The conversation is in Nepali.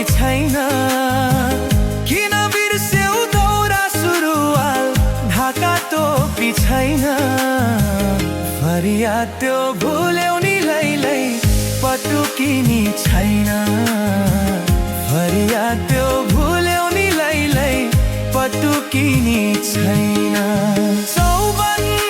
छैन किन बिर्स्यौ दौरा सुरुवाल ढाका टोपी छैन फरियाद त्यो भुल्यौ नि लैलै पटुकी छैन फरियाद त्यो भुल्यौ नि लैलै पटुकी छैन चौबन्दी